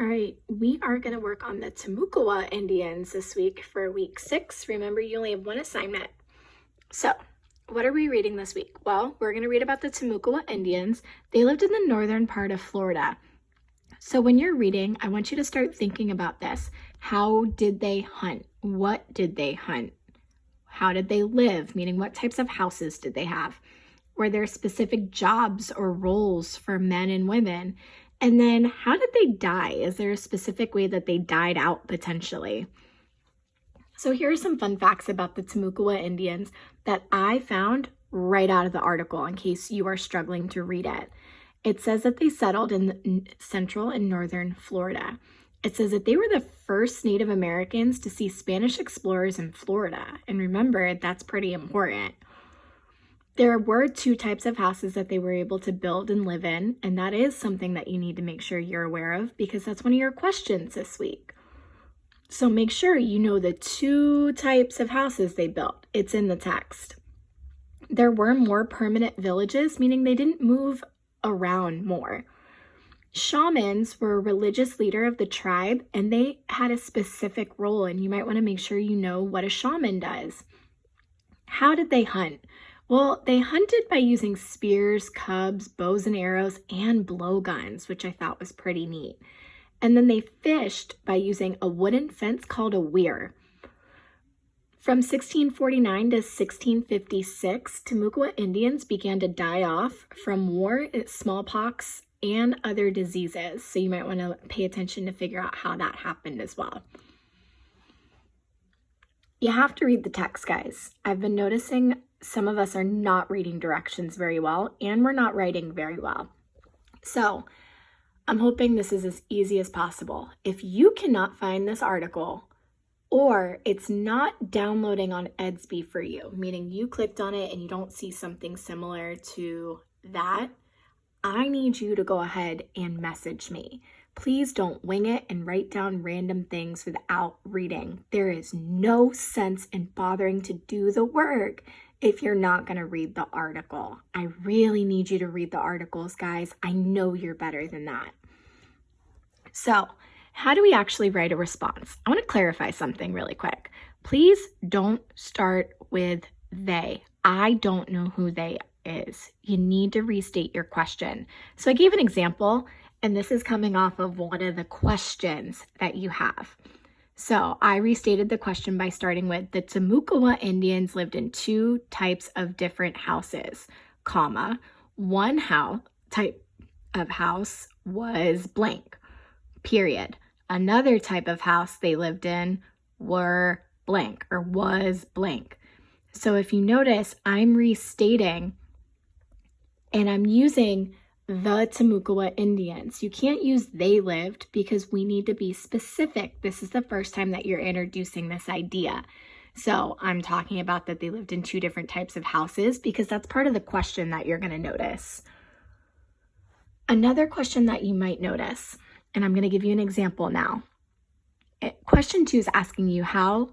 All right, we are going to work on the Timucua Indians this week for week 6. Remember, you only have one assignment. So, what are we reading this week? Well, we're going to read about the Timucua Indians. They lived in the northern part of Florida. So when you're reading, I want you to start thinking about this. How did they hunt? What did they hunt? How did they live? Meaning, what types of houses did they have? Were there specific jobs or roles for men and women? And then how did they die? Is there a specific way that they died out potentially? So here are some fun facts about the Timucua Indians that I found right out of the article in case you are struggling to read it. It says that they settled in central and northern Florida. It says that they were the first Native Americans to see Spanish explorers in Florida. And remember, that's pretty important. There were 2 types of houses that they were able to build and live in, and that is something that you need to make sure you're aware of because that's one of your questions this week. So make sure you know the 2 types of houses they built. It's in the text. There were more permanent villages, meaning they didn't move around more. Shamans were a religious leader of the tribe, and they had a specific role, and you might want to make sure you know what a shaman does. How did they hunt? Well, they hunted by using spears, cubs, bows and arrows, and blowguns, which I thought was pretty neat. And then they fished by using a wooden fence called a weir. From 1649 to 1656, Timucua Indians began to die off from war, smallpox, and other diseases. So you might want to pay attention to figure out how that happened as well. You have to read the text, guys. I've been noticing some of us are not reading directions very well, and we're not writing very well. So I'm hoping this is as easy as possible. If you cannot find this article, or it's not downloading on Edsby for you, meaning you clicked on it and you don't see something similar to that, I need you to go ahead and message me. Please don't wing it and write down random things without reading. There is no sense in bothering to do the work if you're not going to read the article. I really need you to read the articles, guys. I know you're better than that. So, how do we actually write a response? I want to clarify something really quick. Please don't start with they. I don't know who they is. You need to restate your question. So I gave an example, and this is coming off of one of the questions that you have. So I restated the question by starting with the Timucua Indians lived in 2 types of different houses, comma, one type of house was blank, period. Another type of house they lived in were blank or was blank. So if you notice, I'm restating and I'm using the Timucua Indians. You can't use they lived because we need to be specific. This is the first time that you're introducing this idea. So I'm talking about that they lived in 2 different types of houses because that's part of the question that you're going to notice. Another question that you might notice, and I'm going to give you an example now. Question 2 is asking you how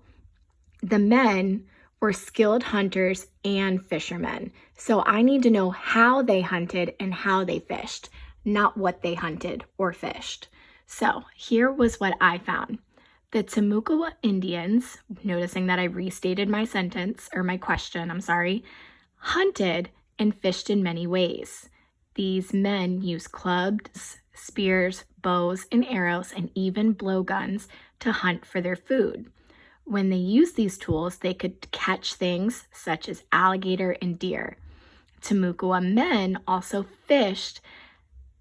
the men were skilled hunters and fishermen. So I need to know how they hunted and how they fished, not what they hunted or fished. So here was what I found. The Timucua Indians, noticing that I restated my sentence, or my question, hunted and fished in many ways. These men used clubs, spears, bows and arrows, and even blowguns to hunt for their food. When they used these tools, they could catch things such as alligator and deer. Timucua men also fished.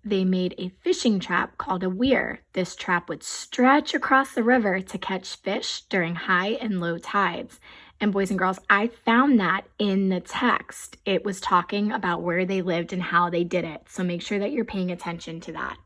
They made a fishing trap called a weir. This trap would stretch across the river to catch fish during high and low tides. And boys and girls, I found that in the text. It was talking about where they lived and how they did it. So make sure that you're paying attention to that.